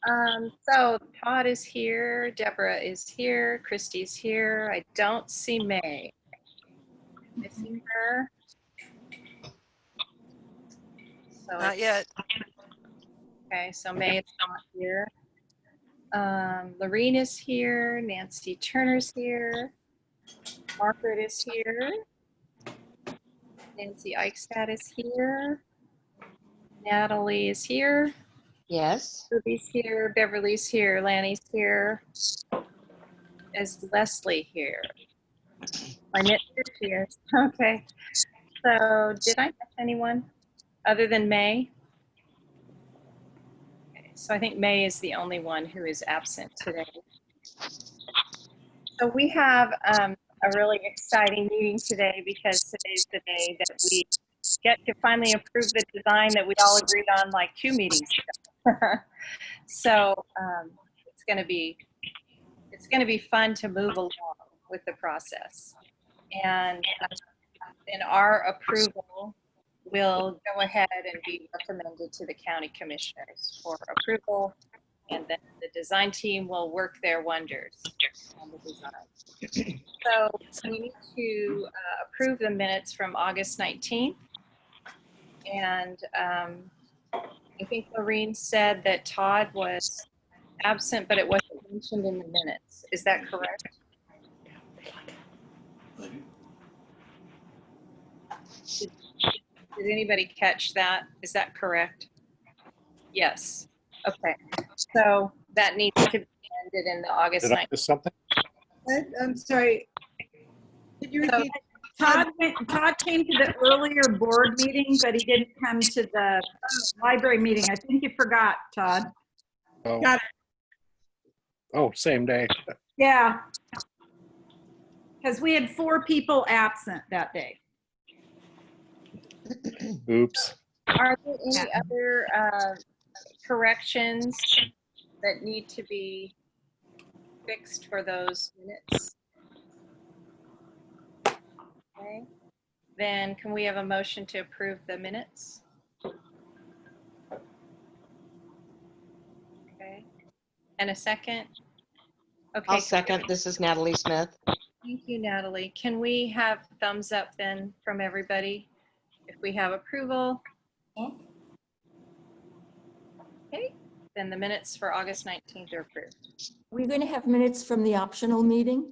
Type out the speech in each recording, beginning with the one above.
So Todd is here, Deborah is here, Christy's here. I don't see May. Missing her. So Not yet. Okay, so May is not here. Lorene is here, Nancy Turner's here, Margaret is here, Nancy Eichstadt is here, Natalie is here, Yes. Ruby's here, Beverly's here, Lanny's here. Is Leslie here? My knit here. Okay. So did I miss anyone other than May? Okay, so I think May is the only one who is absent today. So we have a really exciting meeting today because today's the day that we get to finally approve the design that we all agreed on like 2 meetings ago. So it's going to be fun to move along with the process. And in our approval will go ahead and be recommended to the county commissioners for approval, and then the design team will work their wonders on the design. So we need to approve the minutes from August 19th. And I think Lorene said that Todd was absent, but it wasn't mentioned in the minutes. Is that correct? Did anybody catch that? Is that correct? Yes. Okay. So that needs to be ended in the August 9th. Did I miss something? I'm sorry. Could you repeat? Todd came to the earlier board meeting, but he didn't come to the library meeting. I think you forgot, Todd. Oh. Got it. Oh, same day. Yeah. Because we had 4 people absent that day. Oops. Are there any other corrections that need to be fixed for those minutes? Okay. Then can we have a motion to approve the minutes? Okay. And a second? Okay. I'll second. This is Natalie Smith. Thank you, Natalie. Can we have thumbs up then from everybody if we have approval? Okay, then the minutes for August 19th are approved. We're going to have minutes from the optional meeting.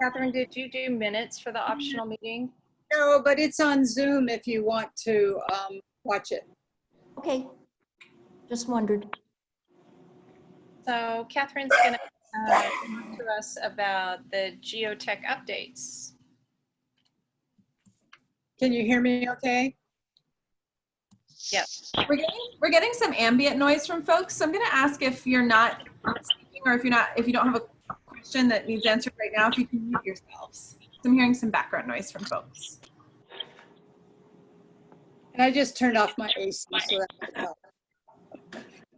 Catherine, did you do minutes for the optional meeting? No, but it's on Zoom if you want to watch it. Okay, just wondered. So Catherine's going to talk to us about the geotech updates. Can you hear me okay? Yes. We're getting some ambient noise from folks. So I'm going to ask if you're not speaking, or if you don't have a question that needs answered right now, if you can mute yourselves. So I'm hearing some background noise from folks. And I just turned off my AC, so that might help.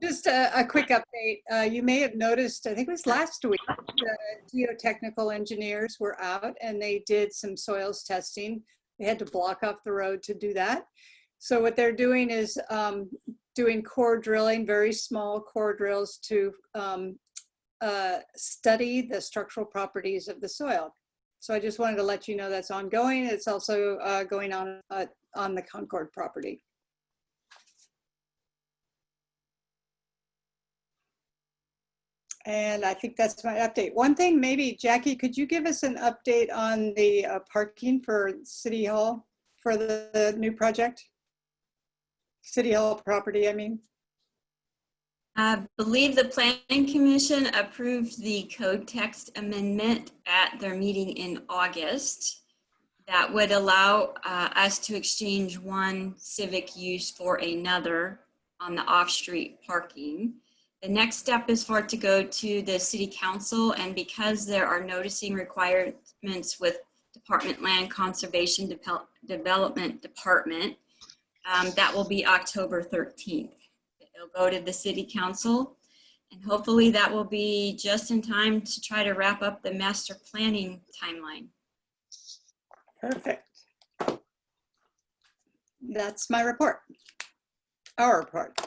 Just a quick update. You may have noticed, I think it was last week, the geotechnical engineers were out and they did some soils testing. They had to block off the road to do that. So what they're doing is doing core drilling, very small core drills to study the structural properties of the soil. So I just wanted to let you know that's ongoing. It's also going on the Concord property. And I think that's my update. One thing, maybe, Jackie, could you give us an update on the parking for City Hall for the new project? City Hall property, I mean. I believe the Planning Commission approved the code text amendment at their meeting in August that would allow us to exchange one civic use for another on the off-street parking. The next step is for it to go to the City Council, and because there are noticing requirements with Department Land Conservation Development Department, that will be October 13th. It'll go to the City Council, and hopefully that will be just in time to try to wrap up the master planning timeline. Perfect. That's my report. Our report.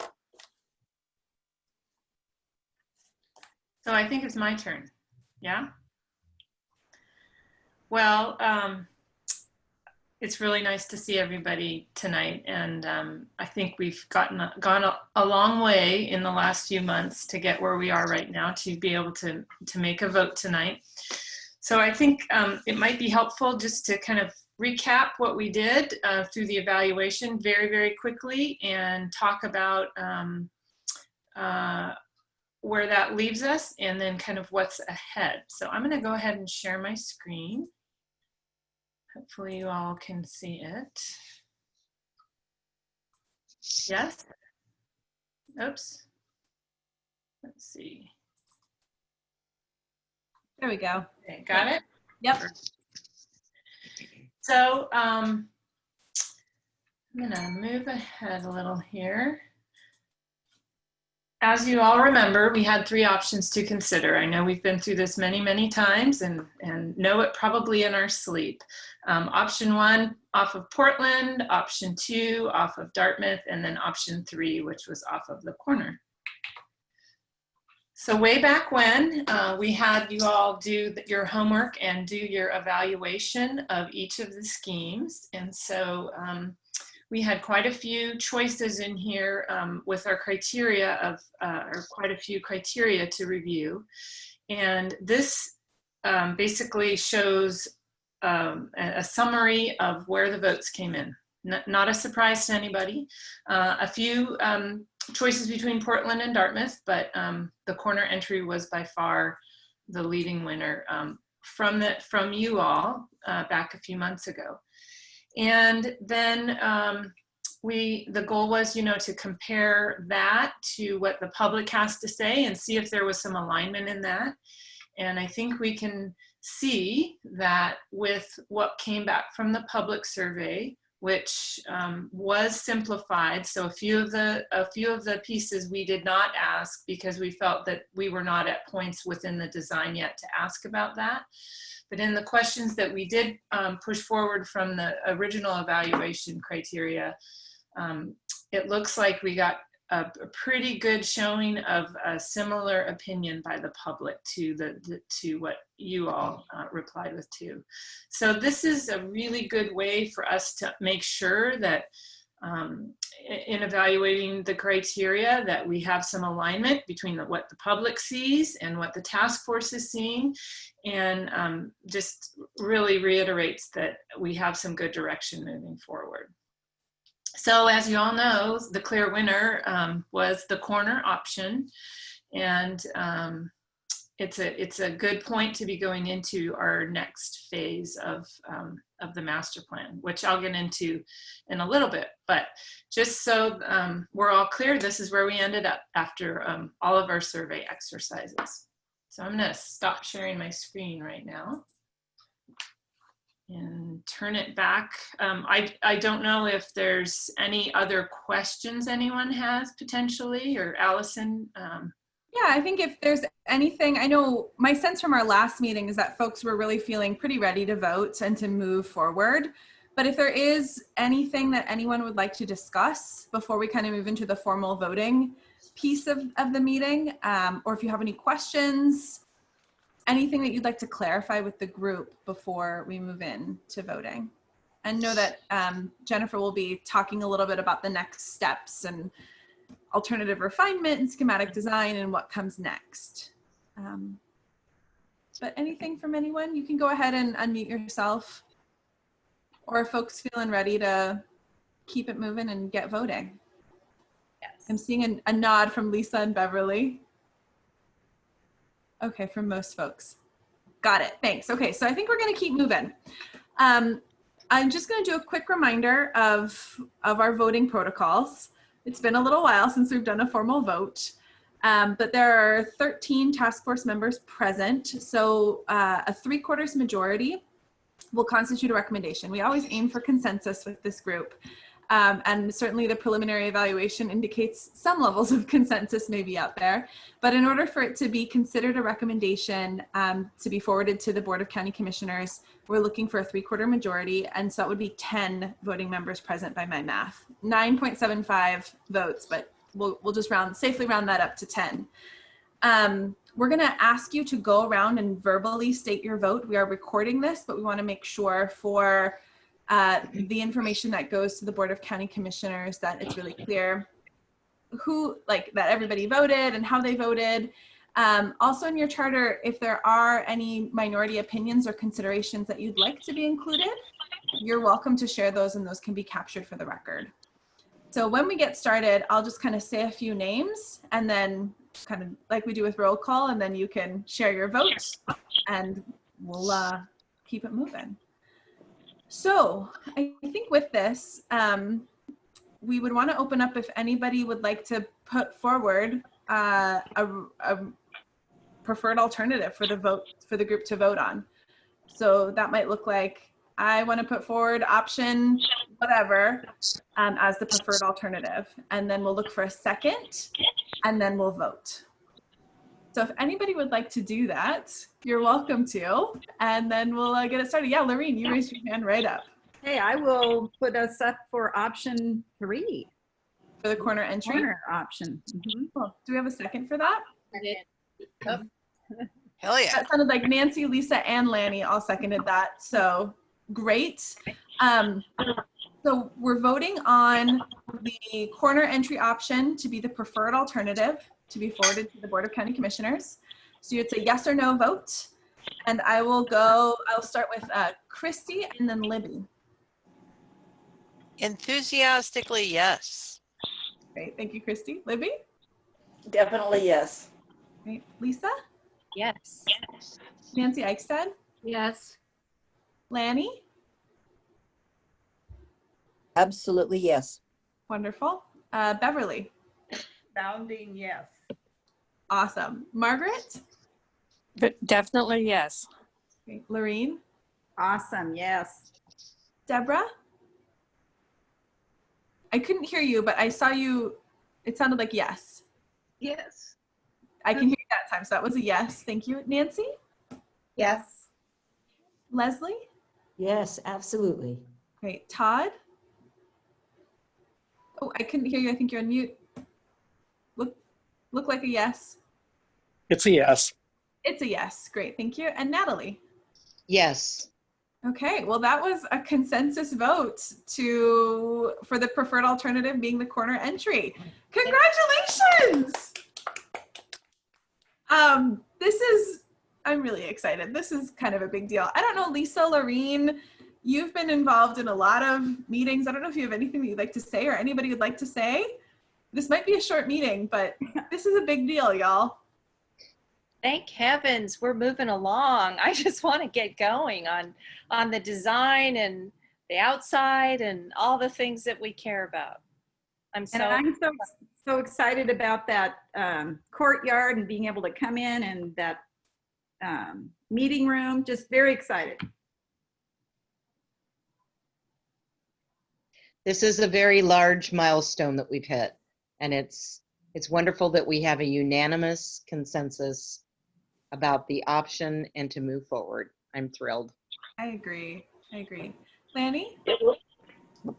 So I think it's my turn. Yeah? Well, it's really nice to see everybody tonight. And I think we've gone a long way in the last few months to get where we are right now to be able to make a vote tonight. So I think it might be helpful just to kind of recap what we did through the evaluation very, very quickly and talk about where that leaves us and then kind of what's ahead. So I'm going to go ahead and share my screen. Hopefully you all can see it. Yes? Oops. Let's see. There we go. Okay, got it? Yep. So I'm gonna move ahead a little here. As you all remember, we had 3 options to consider. I know we've been through this many, many times and know it probably in our sleep. Option 1 off of Portland, option 2 off of Dartmouth, and then option 3, which was off of the corner. So way back when, we had you all do your homework and do your evaluation of each of the schemes. And so we had quite a few choices in here with our criteria of, or quite a few criteria to review. And this basically shows a summary of where the votes came in. Not a surprise to anybody. A few choices between Portland and Dartmouth, but the corner entry was by far the leading winner from you all back a few months ago. And then the goal was, you know, to compare that to what the public has to say and see if there was some alignment in that. And I think we can see that with what came back from the public survey, which was simplified. So a few of the pieces we did not ask because we felt that we were not at points within the design yet to ask about that. But in the questions that we did push forward from the original evaluation criteria, it looks like we got a pretty good showing of a similar opinion by the public to to what you all replied with too. So this is a really good way for us to make sure that in evaluating the criteria that we have some alignment between what the public sees and what the task force is seeing, and just really reiterates that we have some good direction moving forward. So as you all know, the clear winner was the corner option, and it's a good point to be going into our next phase of the master plan, which I'll get into in a little bit. But just so we're all clear, this is where we ended up after all of our survey exercises. So I'm going to stop sharing my screen right now and turn it back. I don't know if there's any other questions anyone has potentially, or Allison. Yeah, I think if there's anything, I know my sense from our last meeting is that folks were really feeling pretty ready to vote and to move forward. But if there is anything that anyone would like to discuss before we kind of move into the formal voting piece of the meeting, or if you have any questions, anything that you'd like to clarify with the group before we move in to voting. And know that Jennifer will be talking a little bit about the next steps and alternative refinement and schematic design and what comes next. But anything from anyone, you can go ahead and unmute yourself. Or are folks feeling ready to keep it moving and get voting? Yes. I'm seeing a nod from Lisa and Beverly. Okay, from most folks. Got it, thanks. Okay, so I think we're gonna keep moving. I'm just gonna do a quick reminder of our voting protocols. It's been a little while since we've done a formal vote, but there are 13 task force members present. So a 3/4 majority will constitute a recommendation. We always aim for consensus with this group. And certainly the preliminary evaluation indicates some levels of consensus may be out there. But in order for it to be considered a recommendation to be forwarded to the Board of County Commissioners, we're looking for a 3/4 majority. And so that would be 10 voting members present by my math. 9.75 votes, but we'll just safely round that up to 10. We're going to ask you to go around and verbally state your vote. We are recording this, but we want to make sure for the information that goes to the Board of County Commissioners that it's really clear who, like, that everybody voted and how they voted. Also in your charter, if there are any minority opinions or considerations that you'd like to be included, you're welcome to share those, and those can be captured for the record. So when we get started, I'll just kind of say a few names, and then kind of like we do with roll call, and then you can share your votes, and we'll keep it moving. So I think with this, we would want to open up if anybody would like to put forward a preferred alternative for the group to vote on. So that might look like, I want to put forward option whatever as the preferred alternative, and then we'll look for a second, and then we'll vote. So if anybody would like to do that, you're welcome to, and then we'll get it started. Yeah, Lorene, you raised your hand right up. Hey, I will put us up for option 3. For the corner entry? Corner option. Mhm. Cool. Do we have a second for that? Hell yeah. That sounded like Nancy, Lisa, and Lanny all seconded that. So great. So we're voting on the corner entry option to be the preferred alternative to be forwarded to the Board of County Commissioners. So it's a yes or no vote. And I'll start with Christy and then Libby. Enthusiastically, yes. Great, thank you, Christy. Libby? Definitely yes. Great. Lisa? Yes. Nancy Eichstad? Yes. Lanny? Absolutely yes. Wonderful. Beverly? Bounding yes. Awesome. Margaret? Definitely yes. Great. Lorene? Awesome, yes. Deborah? I couldn't hear you, but I saw you. It sounded like yes. Yes. I can hear you that time, so that was a yes. Thank you. Nancy? Yes. Leslie? Yes, absolutely. Great. Todd? Oh, I couldn't hear you. I think you're on mute. Look like a yes. It's a yes. It's a yes. Great. Thank you. And Natalie? Yes. Okay. Well, that was a consensus vote for the preferred alternative being the corner entry. Congratulations. I'm really excited. This is kind of a big deal. I don't know, Lisa, Lorene, you've been involved in a lot of meetings. I don't know if you have anything that you'd like to say or anybody would like to say. This might be a short meeting, but this is a big deal, y'all. Thank heavens we're moving along. I just want to get going on the design and the outside and all the things that we care about. I'm so excited about that courtyard and being able to come in and that meeting room. Just very excited. This is a very large milestone that we've hit, and it's wonderful that we have a unanimous consensus about the option and to move forward. I'm thrilled. I agree. Lanny?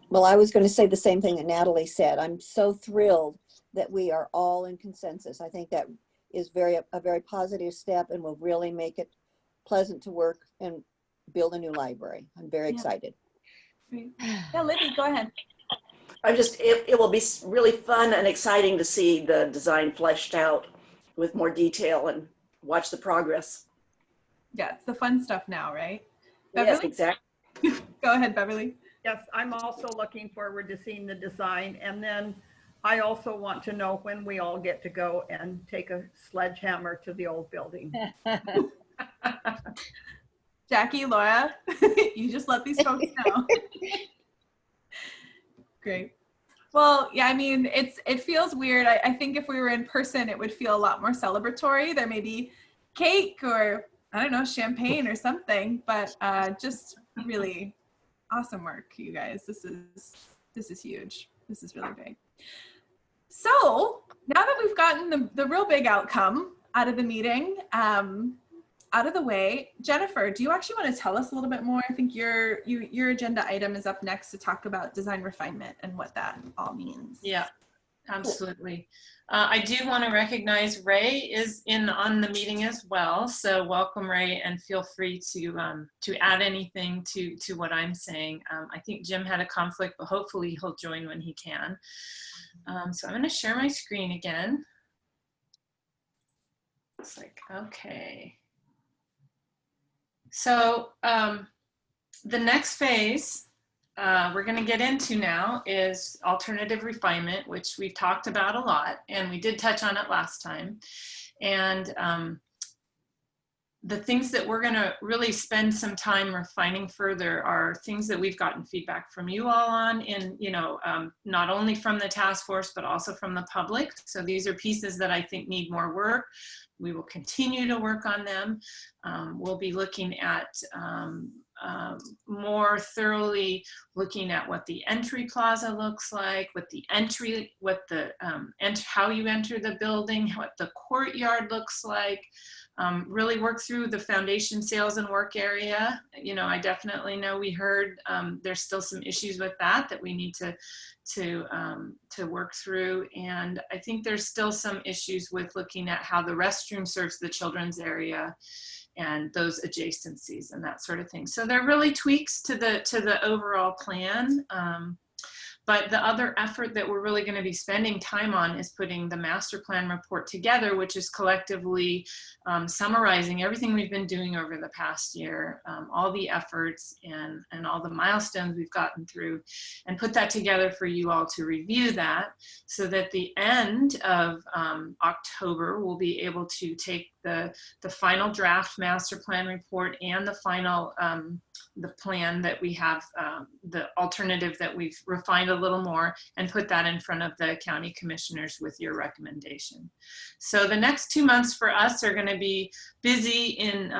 Well, I was going to say the same thing that Natalie said. I'm so thrilled that we are all in consensus. I think that is a very positive step and will really make it pleasant to work and build a new library. I'm very excited. Great. Yeah, Libby, go ahead. It will be really fun and exciting to see the design fleshed out with more detail and watch the progress. Yeah, it's the fun stuff now, right? Yes, Beverly? exactly. Go ahead, Beverly. Yes, I'm also looking forward to seeing the design. And then I also want to know when we all get to go and take a sledgehammer to the old building. Jackie, Laura, you just let these folks know. Great. Well, yeah, I mean, it feels weird. I think if we were in person, it would feel a lot more celebratory. There may be cake or, I don't know, champagne or something, but just really awesome work, you guys. This is huge. This is really big. So now that we've gotten the real big outcome out of the meeting, out of the way, Jennifer, do you actually want to tell us a little bit more? I think your agenda item is up next to talk about design refinement and what that all means. Yeah. Absolutely. I do want to recognize Ray is on the meeting as well. So welcome, Ray, and feel free to add anything to what I'm saying. I think Jim had a conflict, but hopefully he'll join when he can. So I'm going to share my screen again. It's like, okay. So the next phase we're going to get into now is alternative refinement, which we've talked about a lot, and we did touch on it last time. And the things that we're going to really spend some time refining further are things that we've gotten feedback from you all on, and not only from the task force, but also from the public. So these are pieces that I think need more work. We will continue to work on them. We'll be looking at more thoroughly looking at what the entry plaza looks like, how you enter the building, what the courtyard looks like. Really work through the foundation sales and work area. I definitely know we heard there's still some issues with that we need to work through. And I think there's still some issues with looking at how the restroom serves the children's area and those adjacencies and that sort of thing. So there are really tweaks to the overall plan. But the other effort that we're really going to be spending time on is putting the master plan report together, which is collectively summarizing everything we've been doing over the past year, all the efforts and all the milestones we've gotten through, and put that together for you all to review that, so that the end of October, we'll be able to take the final draft master plan report and the final the plan that we have, the alternative that we've refined a little more, and put that in front of the county commissioners with your recommendation. So the next 2 months for us are going to be busy in,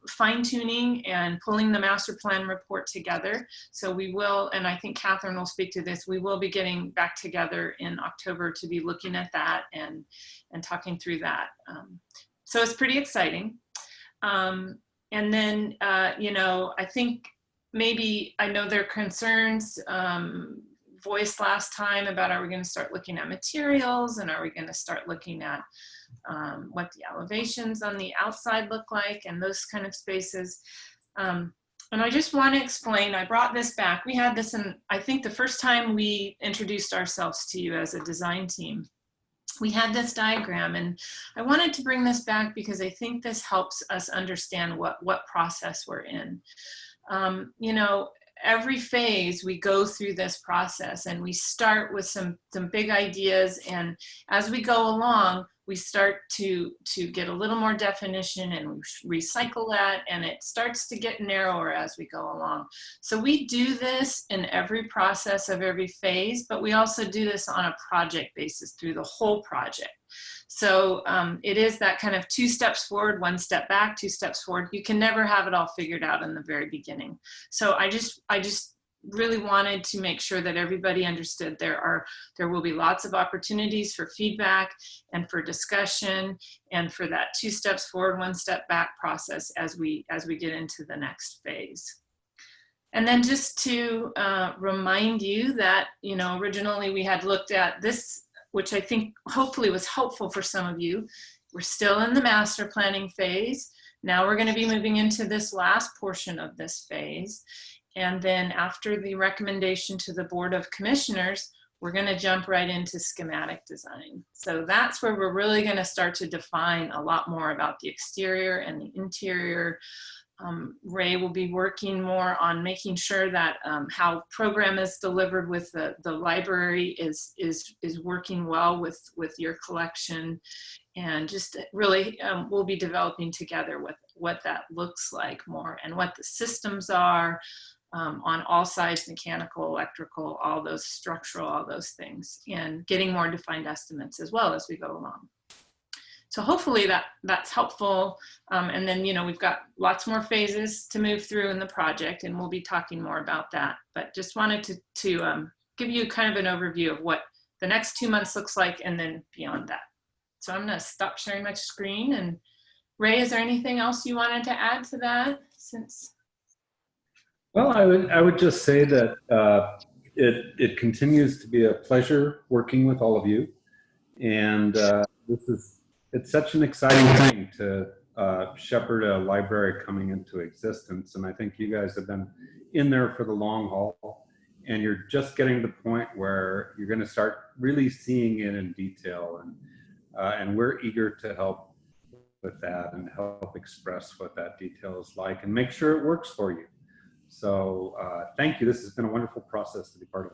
fine tuning and pulling the master plan report together. So we will, and I think Catherine will speak to this, we will be getting back together in October to be looking at that and talking through that. So it's pretty exciting. And then, I think maybe, I know there are concerns voiced last time about, are we going to start looking at materials, and are we going to start looking at what the elevations on the outside look like, and those kind of spaces. And I just want to explain, I brought this back. We had this in, I think, the first time we introduced ourselves to you as a design team. We had this diagram, and I wanted to bring this back because I think this helps us understand what process we're in. Every phase we go through this process, and we start with some big ideas, and as we go along, we start to get a little more definition, and we recycle that, and it starts to get narrower as we go along. So we do this in every process of every phase, but we also do this on a project basis through the whole project. So it is that kind of 2 steps forward, 1 step back, 2 steps forward. You can never have it all figured out in the very beginning. So I just really wanted to make sure that everybody understood there will be lots of opportunities for feedback and for discussion, and for that 2 steps forward, 1 step back process as we get into the next phase. And then just to remind you that, originally we had looked at this, which I think hopefully was helpful for some of you. We're still in the master planning phase. Now we're going to be moving into this last portion of this phase. And then after the recommendation to the Board of Commissioners, we're going to jump right into schematic design. So that's where we're really going to start to define a lot more about the exterior and the interior. Ray will be working more on making sure that how program is delivered with the library is working well with your collection, and just really we'll be developing together what that looks like more, and what the systems are on all sides, mechanical, electrical, all those structural, all those things, and getting more defined estimates as well as we go along. So hopefully that's helpful. And then, we've got lots more phases to move through in the project, and we'll be talking more about that. But just wanted to give you kind of an overview of what the next 2 months looks like, and then beyond that. So I'm going to stop sharing my screen. And Ray, is there anything else you wanted to add to that? Well, I would just say that it continues to be a pleasure working with all of you. And it's such an exciting thing to shepherd a library coming into existence. And I think you guys have been in there for the long haul, and you're just getting to the point where you're going to start really seeing it in detail. And we're eager to help with that and help express what that detail is like and make sure it works for you. So thank you. This has been a wonderful process to be part of.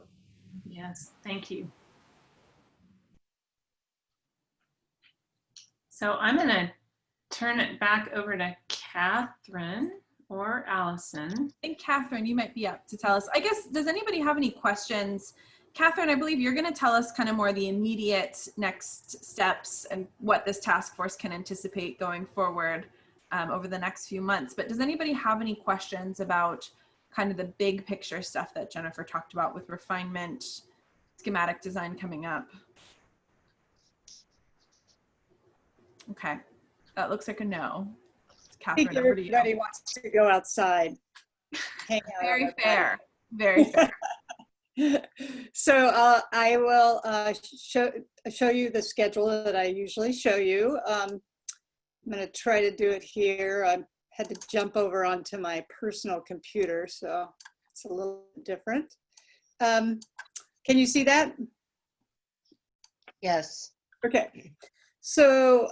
Yes, thank you. So I'm going to turn it back over to Catherine or Allison. I think Catherine, you might be up to tell us. I guess, does anybody have any questions? Catherine, I believe you're going to tell us kind of more the immediate next steps and what this task force can anticipate going forward over the next few months. But does anybody have any questions about kind of the big picture stuff that Jennifer talked about with refinement, schematic design coming up? Okay, that looks like a no. I think Catherine, over to you. everybody wants to go outside. Hang out Very on the fair, very fair. So I will show you the schedule that I usually show you. I'm going to try to do it here. I had to jump over onto my personal computer, so it's a little different. Can you see that? Yes. Okay. So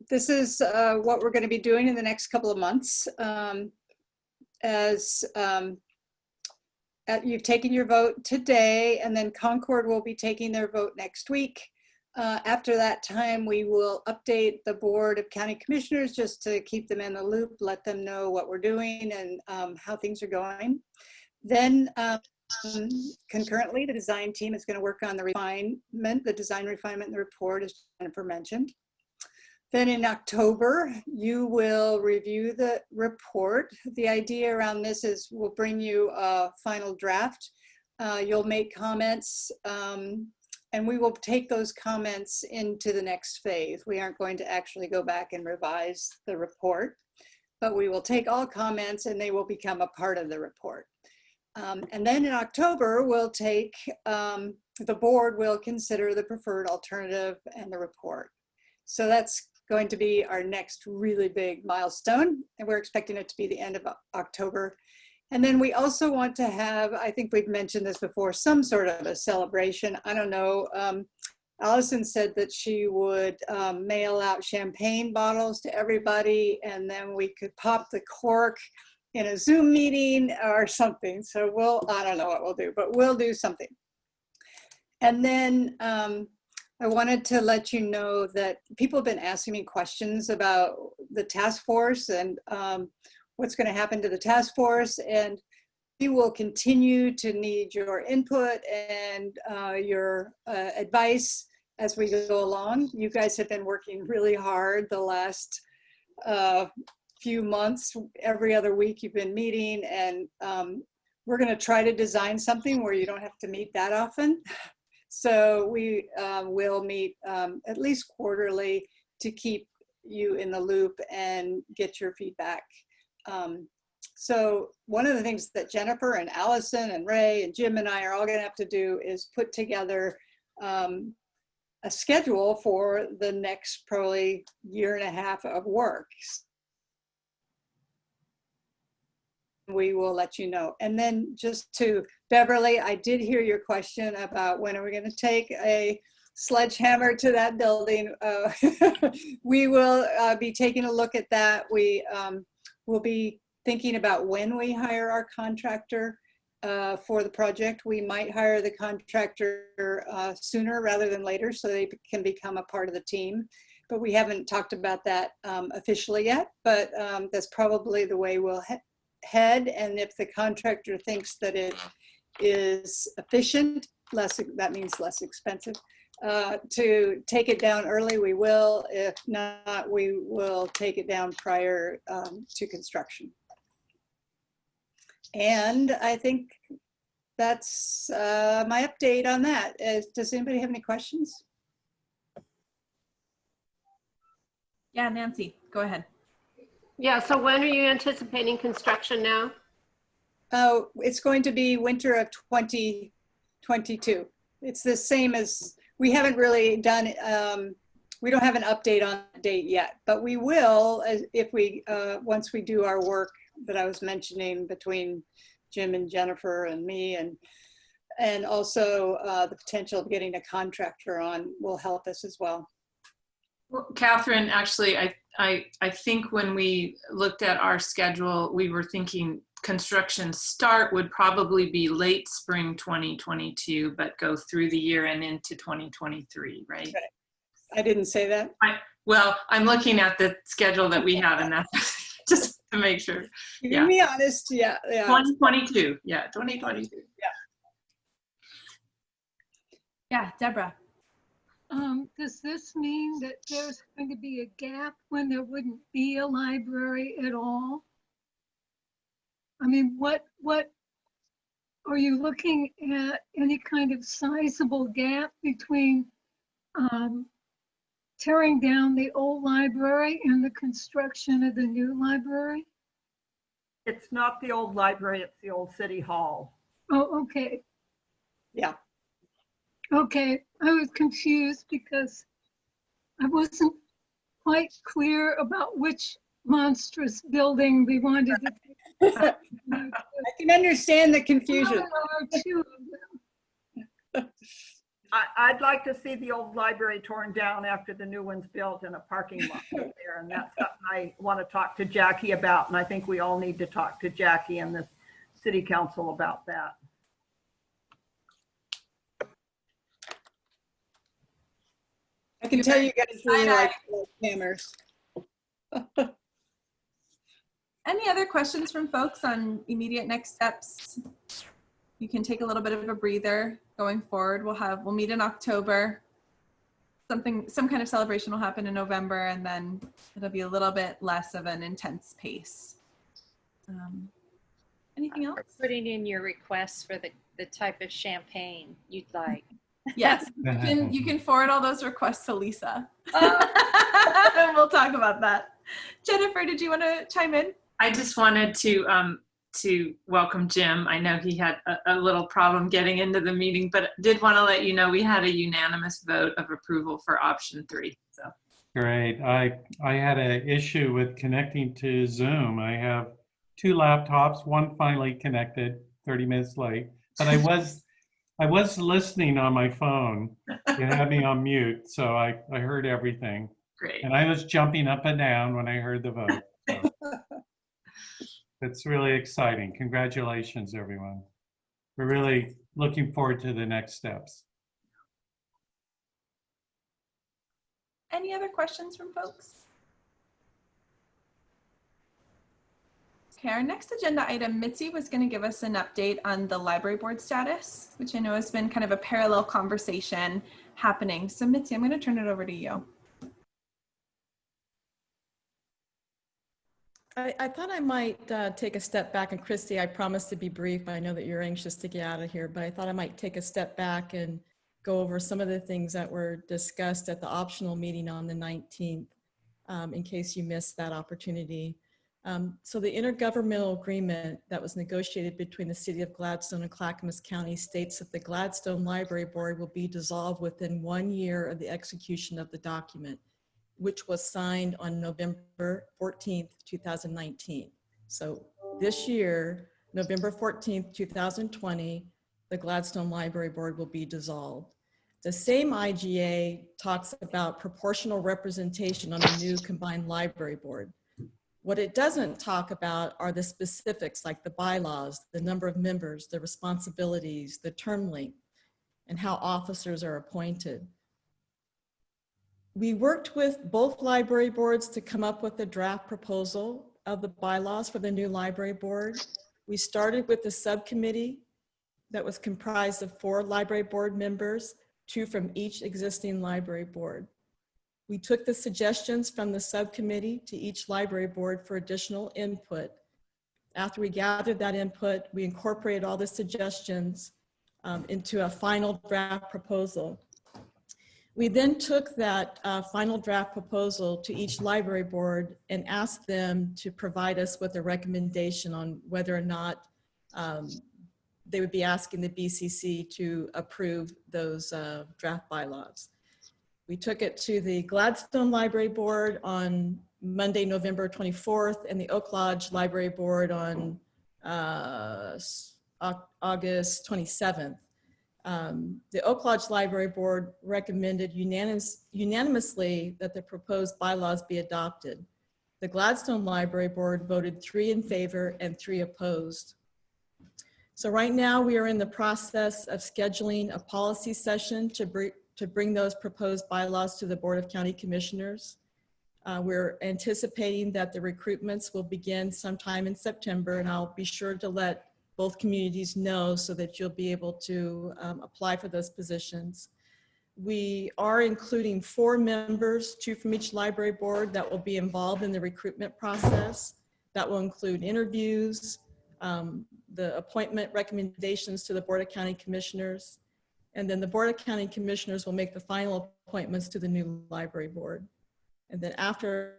this is what we're going to be doing in the next couple of months. You've taken your vote today, and then Concord will be taking their vote next week. After that time, we will update the Board of County Commissioners just to keep them in the loop, let them know what we're doing and how things are going. Then concurrently, the design team is going to work on the design refinement in the report, as Jennifer mentioned. Then in October, you will review the report. The idea around this is we'll bring you a final draft. You'll make comments, and we will take those comments into the next phase. We aren't going to actually go back and revise the report, but we will take all comments and they will become a part of the report. And then in October, we'll take, the board will consider the preferred alternative and the report. So that's going to be our next really big milestone, and we're expecting it to be the end of October. And then we also want to have, I think we've mentioned this before, some sort of a celebration. I don't know, Allison said that she would mail out champagne bottles to everybody, and then we could pop the cork in a Zoom meeting or something. So I don't know what we'll do, but we'll do something. And then I wanted to let you know that people have been asking me questions about the task force and what's going to happen to the task force. And we will continue to need your input and your advice as we go along. You guys have been working really hard the last few months. Every other week you've been meeting, and we're going to try to design something where you don't have to meet that often. So we will meet at least quarterly to keep you in the loop and get your feedback. So one of the things that Jennifer and Allison and Ray and Jim and I are all going to have to do is put together a schedule for the next probably year and a half of work. We will let you know. And then just to Beverly, I did hear your question about when are we going to take a sledgehammer to that building. We will be taking a look at that. We will be thinking about when we hire our contractor for the project. We might hire the contractor sooner rather than later so they can become a part of the team. But we haven't talked about that officially yet, but that's probably the way we'll head. And if the contractor thinks that it is efficient, that means less expensive, to take it down early, we will. If not, we will take it down prior to construction. And I think that's my update on that. Does anybody have any questions? Yeah, Nancy, go ahead. Yeah, so when are you anticipating construction now? It's going to be winter of 2022. It's the same as, we haven't really done, we don't have an update on the date yet, but we will if we, once we do our work that I was mentioning between Jim and Jennifer and me, and also the potential of getting a contractor on will help us as well. Well, Catherine, actually, I think when we looked at our schedule, we were thinking construction start would probably be late spring 2022, but go through the year and into 2023, right? I didn't say that. Well, I'm looking at the schedule that we have, and that's just to make sure. To be honest, yeah. 2022, yeah, 2022. Yeah, Deborah. Does this mean that there's going to be a gap when there wouldn't be a library at all? I mean, what are you looking at, any kind of sizable gap between tearing down the old library and the construction of the new library? It's not the old library, it's the old city hall. Oh, okay. Yeah. Okay, I was confused because I wasn't quite clear about which monstrous building we wanted to take. I can understand the confusion. I'd like to see the old library torn down after the new one's built and a parking lot there. And that's something I want to talk to Jackie about. And I think we all need to talk to Jackie and the city council about that. I can tell you guys really like hammers. Any other questions from folks on immediate next steps? You can take a little bit of a breather going forward. We'll meet in October. Some kind of celebration will happen in November, and then it'll be a little bit less of an intense pace. Anything else? Putting in your requests for the type of champagne you'd like. Yes, you can forward all those requests to Lisa. And we'll talk about that. Jennifer, did you want to chime in? I just wanted to welcome Jim. I know he had a little problem getting into the meeting, but did want to let you know we had a unanimous vote of approval for option 3. So great. I had an issue with connecting to Zoom. I have 2 laptops, one finally connected, 30 minutes late, but I was listening on my phone. It had me on mute, so I heard everything. Great. And I was jumping up and down when I heard the vote. So. It's really exciting. Congratulations, everyone. We're really looking forward to the next steps. Any other questions from folks? Okay, our next agenda item, Mitzi was going to give us an update on the library board status, which I know has been kind of a parallel conversation happening. So Mitzi, I'm going to turn it over to you. I thought I might take a step back, and Christy, I promise to be brief. I know that you're anxious to get out of here, but I thought I might take a step back and go over some of the things that were discussed at the optional meeting on the 19th, in case you missed that opportunity. So the intergovernmental agreement that was negotiated between the City of Gladstone and Clackamas County states that the Gladstone Library Board will be dissolved within 1 year of the execution of the document, which was signed on November 14th, 2019. So this year, November 14th, 2020, the Gladstone Library Board will be dissolved. The same IGA talks about proportional representation on the new combined library board. What it doesn't talk about are the specifics like the bylaws, the number of members, the responsibilities, the term length, and how officers are appointed. We worked with both library boards to come up with a draft proposal of the bylaws for the new library board. We started with the subcommittee that was comprised of 4 library board members, 2 from each existing library board. We took the suggestions from the subcommittee to each library board for additional input. After we gathered that input, we incorporated all the suggestions into a final draft proposal. We then took that final draft proposal to each library board and asked them to provide us with a recommendation on whether or not they would be asking the BCC to approve those draft bylaws. We took it to the Gladstone Library Board on Monday, November 24th, and the Oak Lodge Library Board on August 27th. The Oak Lodge Library Board recommended unanimously that the proposed bylaws be adopted. The Gladstone Library Board voted 3 in favor and 3 opposed. So right now we are in the process of scheduling a policy session to bring those proposed bylaws to the Board of County Commissioners. We're anticipating that the recruitments will begin sometime in September, and I'll be sure to let both communities know so that you'll be able to apply for those positions. We are including 4 members, 2 from each library board, that will be involved in the recruitment process. That will include interviews, the appointment recommendations to the Board of County Commissioners, and then the Board of County Commissioners will make the final appointments to the new library board. And then after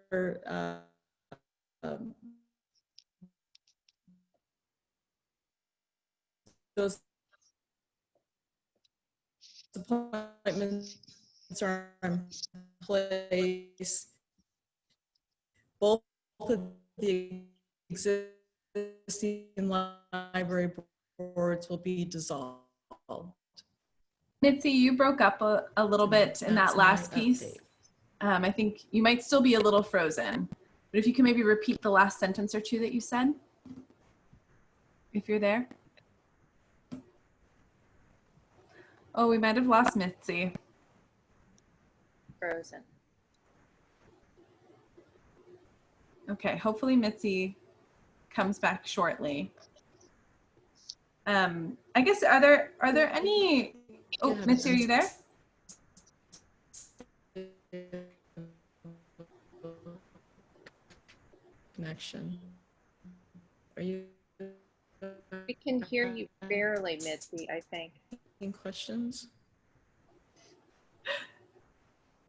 those appointments are in place, both of the existing library boards will be dissolved. Mitzi, you broke up a little bit in that last piece. I think you might still be a little frozen, but if you can maybe repeat the last sentence or 2 that you said, if you're there. Oh, we might have lost Mitzi. Frozen. Okay, hopefully Mitzi comes back shortly. I guess, are there any, oh, Mitzi, are you there? Connection. Are you? We can hear you barely, Mitzi, I think. Any questions?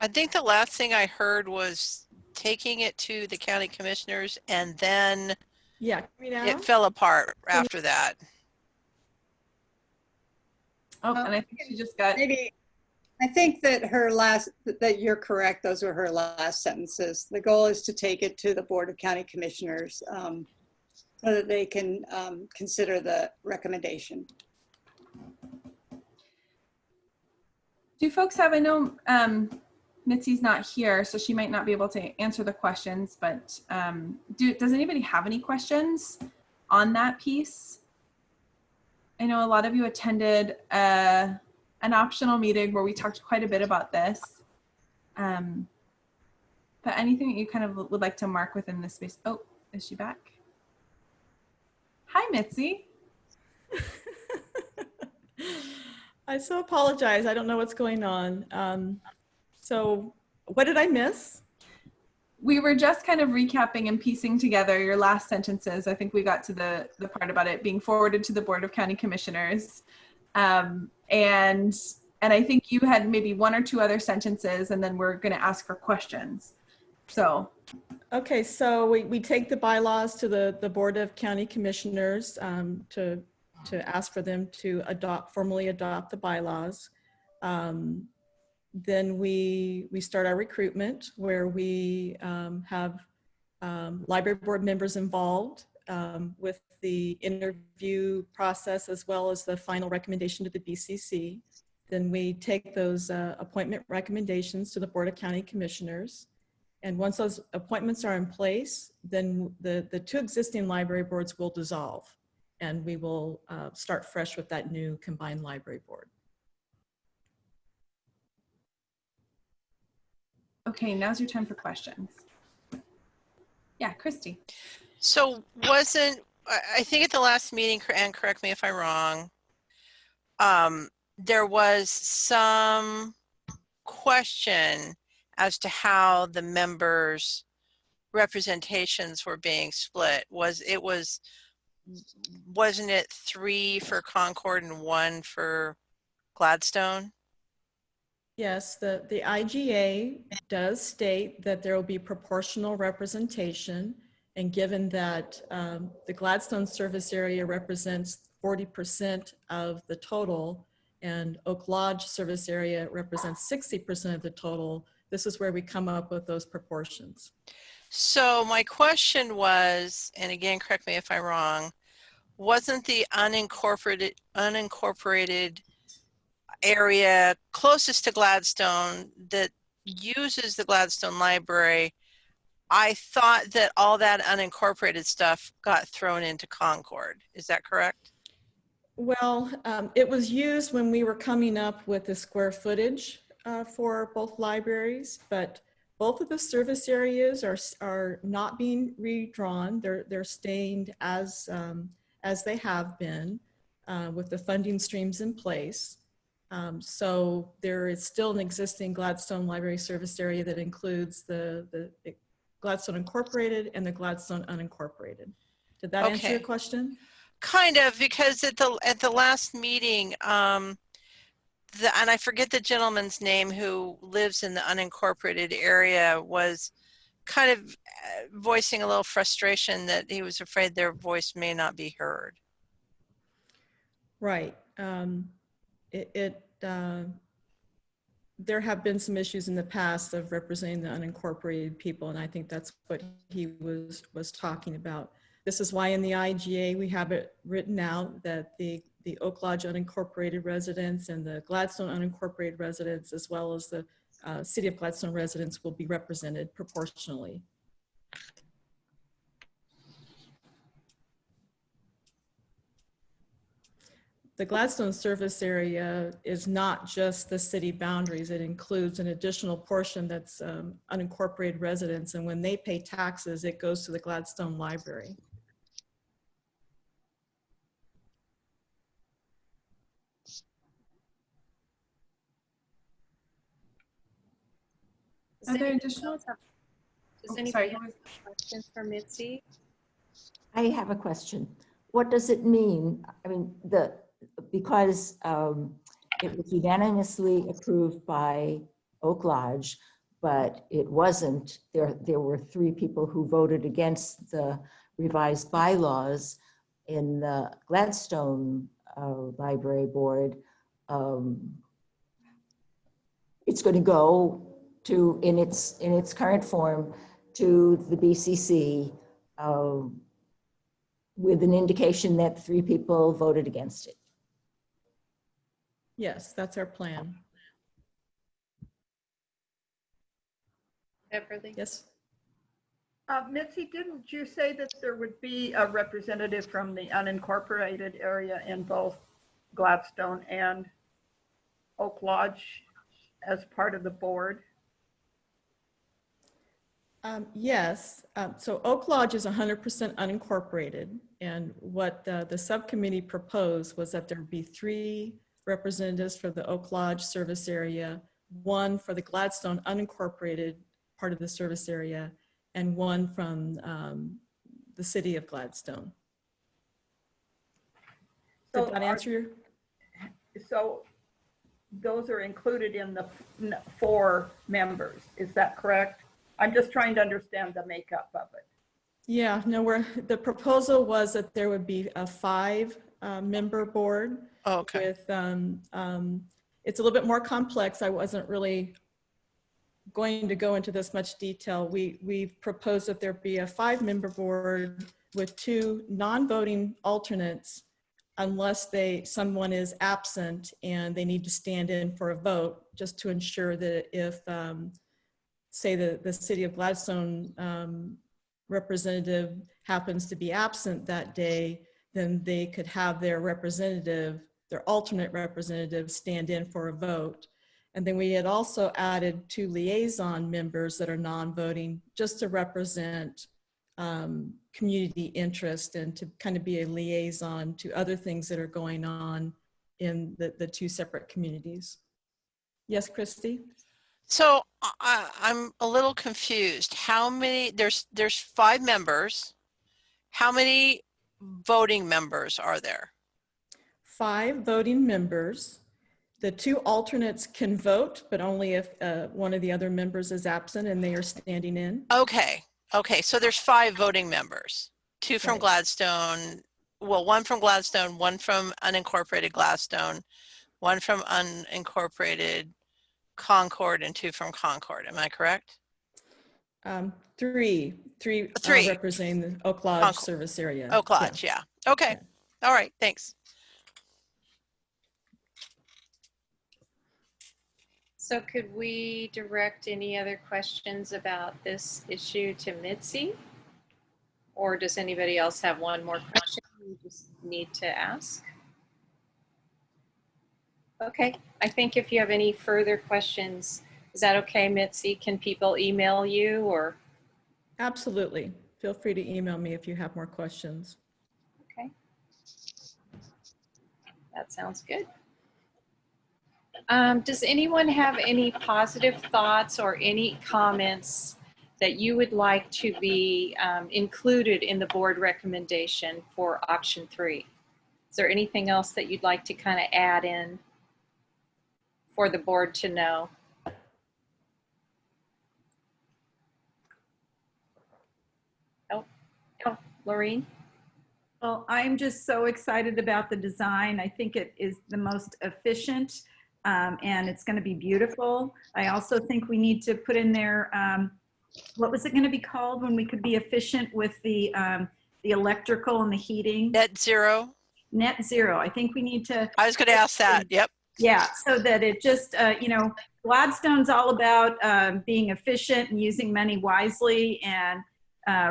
I think the last thing I heard was taking it to the county commissioners and then yeah, it fell apart after that. Oh, and I think she just got. Maybe, I think that that you're correct. Those were her last sentences. The goal is to take it to the Board of County Commissioners so that they can consider the recommendation. Do folks have, I know Mitzi's not here, so she might not be able to answer the questions, but does anybody have any questions on that piece? I know a lot of you attended an optional meeting where we talked quite a bit about this. But anything that you kind of would like to mark within this space? Oh, is she back? Hi, Mitzi. I so apologize. I don't know what's going on. So what did I miss? We were just kind of recapping and piecing together your last sentences. I think we got to the part about it being forwarded to the Board of County Commissioners. And I think you had maybe 1 or 2 other sentences, and then we're going to ask for questions. So. Okay, so we take the bylaws to the Board of County Commissioners to ask for them to formally adopt the bylaws. Then we start our recruitment, where we have library board members involved with the interview process as well as the final recommendation to the BCC. Then we take those appointment recommendations to the Board of County Commissioners. And once those appointments are in place, then the 2 existing library boards will dissolve, and we will start fresh with that new combined library board. Okay, now's your time for questions. Yeah, Christy. So I think at the last meeting, and correct me if I'm wrong, there was some question as to how the members' representations were being split. Wasn't it 3 for Concord and 1 for Gladstone? Yes, the IGA does state that there will be proportional representation, And given that the Gladstone service area represents 40% of the total and Oak Lodge service area represents 60% of the total, this is where we come up with those proportions. So my question was, and again, correct me if I'm wrong, wasn't the unincorporated area closest to Gladstone that uses the Gladstone Library, I thought that all that unincorporated stuff got thrown into Concord. Is that correct? Well, it was used when we were coming up with the square footage for both libraries, but both of the service areas are not being redrawn. They're staying as they have been with the funding streams in place. So there is still an existing Gladstone Library service area that includes the Gladstone Incorporated and the Gladstone Unincorporated. Did that answer your question? Kind of, because at the last meeting, and I forget the gentleman's name who lives in the unincorporated area, was kind of voicing a little frustration that he was afraid their voice may not be heard. Right. There have been some issues in the past of representing the unincorporated people, and I think that's what he was talking about. This is why in the IGA we have it written out that the Oak Lodge unincorporated residents and the Gladstone unincorporated residents, as well as the City of Gladstone residents, will be represented proportionally. The Gladstone service area is not just the city boundaries. It includes an additional portion that's unincorporated residents, and when they pay taxes, it goes to the Gladstone Library. Are there additional? Does anybody have questions for Mitzi? I have a question. What does it mean? I mean, because it was unanimously approved by Oak Lodge, but it wasn't, there were 3 people who voted against the revised bylaws in the Gladstone Library Board. It's going to go to, in its current form, to the BCC with an indication that 3 people voted against it. Yes, that's our plan. Beverly? Yes. Mitzi, didn't you say that there would be a representative from the unincorporated area in both Gladstone and Oak Lodge as part of the board? Yes. So Oak Lodge is 100% unincorporated. And what the subcommittee proposed was that there would be 3 representatives for the Oak Lodge service area, 1 for the Gladstone unincorporated part of the service area, and 1 from the city of Gladstone. Did that answer your? So those are included in the 4 members, is that correct? I'm just trying to understand the makeup of it. Yeah, no, the proposal was that there would be a 5-member board. Oh, okay. With, it's a little bit more complex. I wasn't really going to go into this much detail. We proposed that there be a 5-member board with 2 non-voting alternates unless someone is absent and they need to stand in for a vote, just to ensure that if, say, the City of Gladstone representative happens to be absent that day, then they could have their representative, their alternate representative, stand in for a vote. And then we had also added 2 liaison members that are non-voting, just to represent community interest and to kind of be a liaison to other things that are going on in the 2 separate communities. Yes, Christy? So I'm a little confused. How many, there's 5 members. How many voting members are there? 5 voting members. The 2 alternates can vote, but only if one of the other members is absent and they are standing in. Okay. Okay, so there's 5 voting members, 2 from Right. Gladstone, well, 1 from Gladstone, 1 from unincorporated Gladstone, 1 from unincorporated Concord, and 2 from Concord. Am I correct? Three 3. representing the Oak Lodge Concord. service area. Oak Lodge, yeah. Okay. Yeah. All right, thanks. So could we direct any other questions about this issue to Mitzi? Or does anybody else have one more question you just need to ask? Okay, I think if you have any further questions, is that okay, Mitzi? Can people email you or? Absolutely. Feel free to email me if you have more questions. Okay. That sounds good. Does anyone have any positive thoughts or any comments that you would like to be included in the board recommendation for option 3? Is there anything else that you'd like to kind of add in for the board to know? Oh, Laureen? Well, I'm just so excited about the design. I think it is the most efficient and it's going to be beautiful. I also think we need to put in there, what was it going to be called when we could be efficient with the electrical and the heating? Net zero. Net zero. I think we need to. I was going to ask that. Yep. Yeah, so that it just, you know, Gladstone's all about being efficient and using money wisely and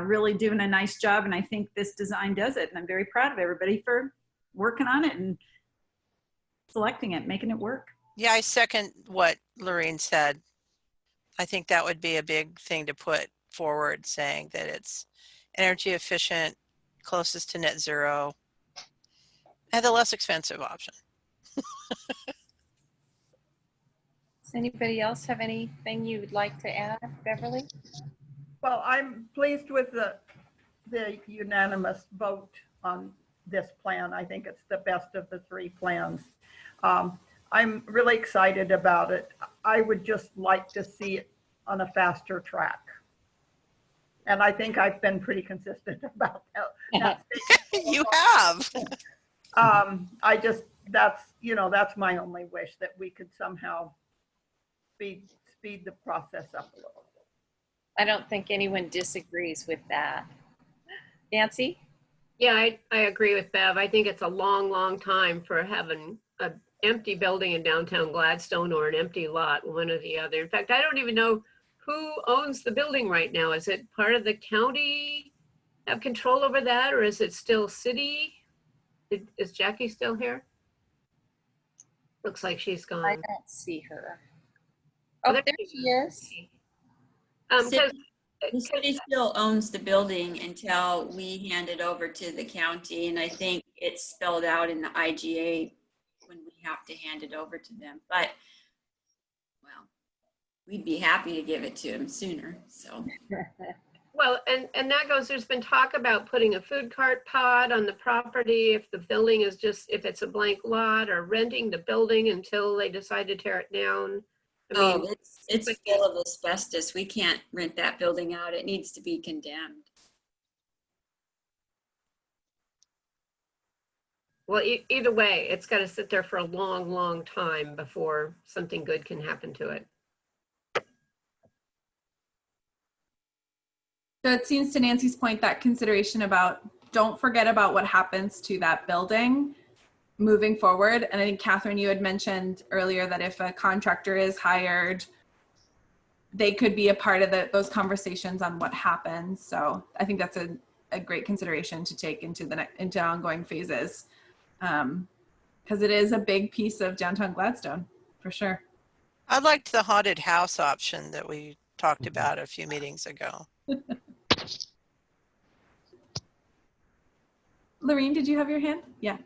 really doing a nice job. And I think this design does it. And I'm very proud of everybody for working on it and selecting it, making it work. Yeah, I second what Lorraine said. I think that would be a big thing to put forward, saying that it's energy efficient, closest to net zero, and the less expensive option. Does anybody else have anything you would like to add, Beverly? Well, I'm pleased with the unanimous vote on this plan. I think it's the best of the 3 plans. I'm really excited about it. I would just like to see it on a faster track. And I think I've been pretty consistent about that. You have. I just, that's my only wish, that we could somehow speed the process up a little. I don't think anyone disagrees with that. Nancy? Yeah, I agree with Bev. I think it's a long, long time for having an empty building in downtown Gladstone or an empty lot, one or the other. In fact, I don't even know who owns the building right now. Is it part of the county have control over that, or is it still city? Is Jackie still here? Looks like she's gone. I don't see her. Oh, there she is. The city still owns the building until we hand it over to the county, and I think it's spelled out in the IGA when we have to hand it over to them. But, well, we'd be happy to give it to them sooner, so. Well, and that goes, there's been talk about putting a food cart pod on the property if the building is just, if it's a blank lot, or renting the building until they decide to tear it down. I mean, It's full of asbestos. We can't rent that building out. It needs to be condemned. well, either way, it's got to sit there for a long, long time before something good can happen to it. So it seems, to Nancy's point, that consideration about don't forget about what happens to that building moving forward. And I think, Catherine, you had mentioned earlier that if a contractor is hired, they could be a part of those conversations on what happens. So I think that's a great consideration to take into into ongoing phases, because it is a big piece of downtown Gladstone, for sure. I liked the haunted house option that we talked about a few meetings ago. Lorraine, did you have your hand? Yeah.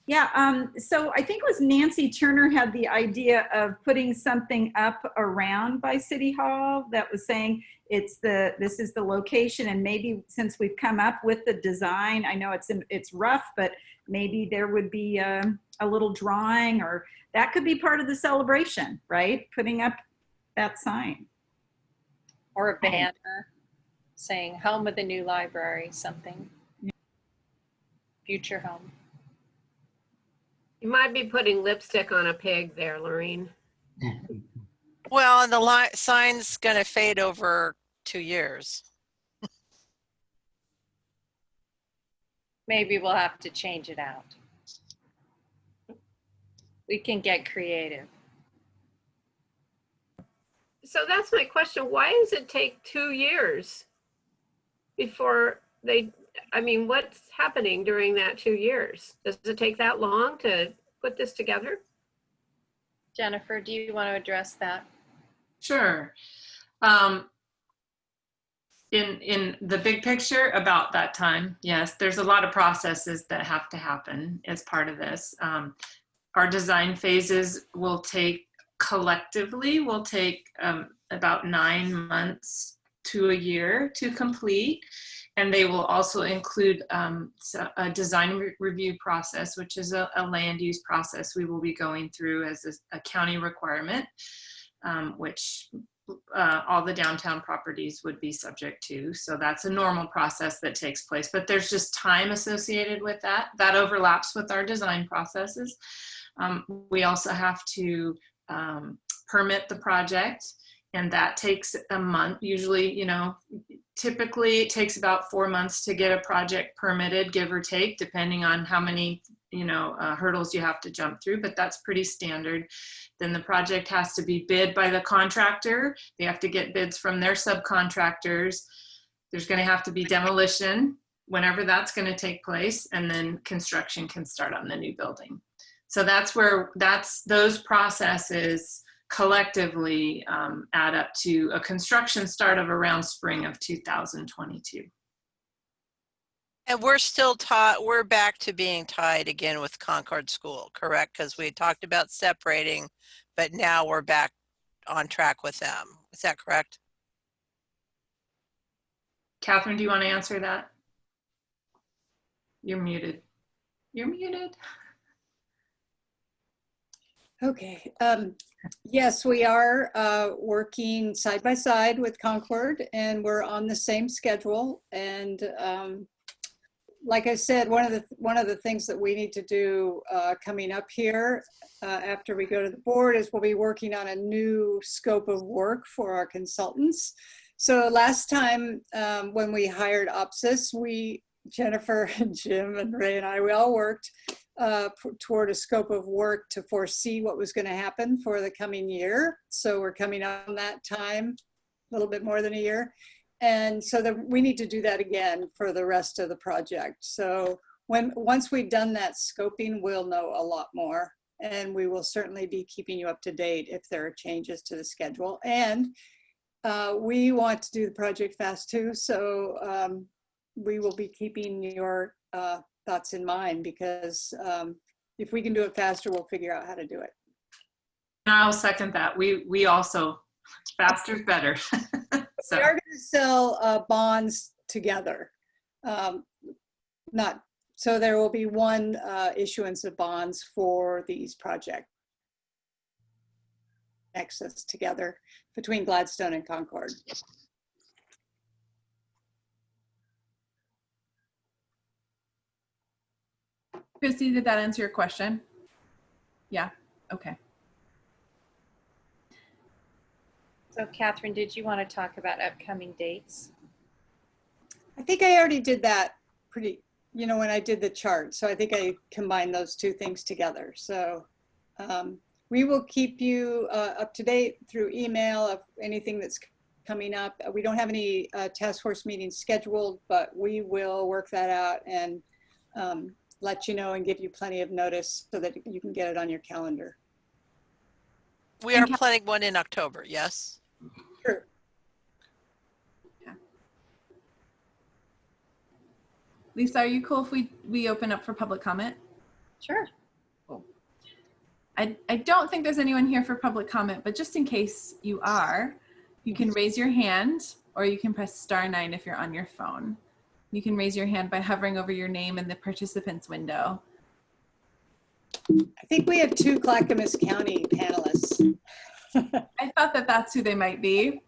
Yeah, so I think it was Nancy Turner had the idea of putting something up around by City Hall that was saying this is the location, and maybe since we've come up with the design, I know it's rough, but maybe there would be a little drawing, or that could be part of the celebration, right? Putting up that sign. Or a banner saying home of the new library, something. Future home. You might be putting lipstick on a pig there, Lorene. Well, and the sign's going to fade over 2 years. Maybe we'll have to change it out. We can get creative. So that's my question. Why does it take 2 years before they, I mean, what's happening during that 2 years? Does it take that long to put this together? Jennifer, do you want to address that? Sure. In the big picture about that time, yes, there's a lot of processes that have to happen as part of this. Our design phases will take, collectively, will take about 9 months to a year to complete. And they will also include a design review process, which is a land use process we will be going through as a county requirement, which all the downtown properties would be subject to. So that's a normal process that takes place, but there's just time associated with that. That overlaps with our design processes. We also have to permit the project, and that takes a month. Usually, you know, typically it takes about 4 months to get a project permitted, give or take, depending on how many, you know, hurdles you have to jump through, but that's pretty standard. Then the project has to be bid by the contractor. They have to get bids from their subcontractors. There's going to have to be demolition whenever that's going to take place, and then construction can start on the new building. So that's where, those processes collectively add up to a construction start of around spring of 2022. And we're back to being tied again with Concord School, correct? Because we talked about separating, but now we're back on track with them. Is that correct? Catherine, do you want to answer that? You're muted. You're muted. Okay. Yes, we are working side by side with Concord, and we're on the same schedule. And like I said, one of the things that we need to do coming up here after we go to the board is we'll be working on a new scope of work for our consultants. So last time when we hired OPSIS, Jennifer and Jim and Ray and I, we all worked toward a scope of work to foresee what was going to happen for the coming year. So we're coming on that time, a little bit more than a year. And so we need to do that again for the rest of the project. So once we've done that scoping, we'll know a lot more. And we will certainly be keeping you up to date if there are changes to the schedule. And we want to do the project fast too. So we will be keeping your thoughts in mind, because if we can do it faster, we'll figure out how to do it. I'll second that. We also, faster is better. So. We are going to sell bonds together. So there will be one issuance of bonds for these projects. Access together between Gladstone and Concord. Christy, did that answer your question? Yeah, okay. So Catherine, did you want to talk about upcoming dates? I think I already did that when I did the chart. So I think I combined those two things together. So we will keep you up to date through email of anything that's coming up. We don't have any task force meetings scheduled, but we will work that out and let you know and give you plenty of notice so that you can get it on your calendar. We are planning one in October, yes? Sure. Yeah. Lisa, are you cool if we open up for public comment? Sure. Cool. I don't think there's anyone here for public comment, but just in case you are, you can raise your hand or you can press *9 if you're on your phone. You can raise your hand by hovering over your name in the participants window. I think we have 2 Clackamas County panelists. I thought that's who they might be.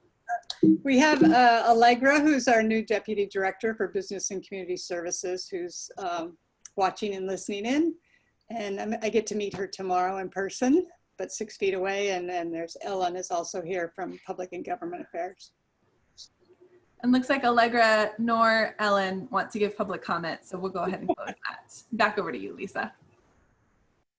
We have Allegra, who's our new Deputy Director for Business and Community Services, who's watching and listening in. And I get to meet her tomorrow in person, but 6 feet away. And then there's Ellen is also here from Public and Government Affairs. And looks like Allegra nor Ellen want to give public comment, so we'll go ahead and close that. Back over to you, Lisa.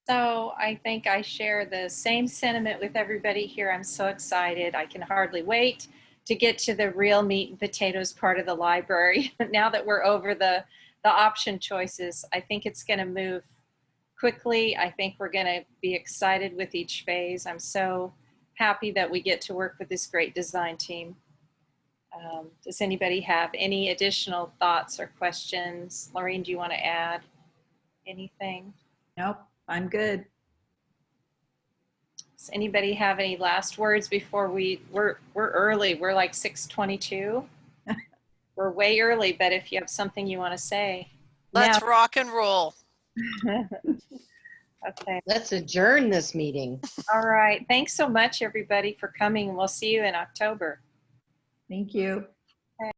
So I think I share the same sentiment with everybody here. I'm so excited. I can hardly wait to get to the real meat and potatoes part of the library. Now that we're over the option choices, I think it's going to move quickly. I think we're going to be excited with each phase. I'm so happy that we get to work with this great design team. Does anybody have any additional thoughts or questions? Laureen, do you want to add anything? Nope, I'm good. Does anybody have any last words before we're early? We're like 6:22. We're way early, but if you have something you want to say. Let's rock and roll. Okay. Let's adjourn this meeting. All right. Thanks so much, everybody, for coming. We'll see you in October. Thank you.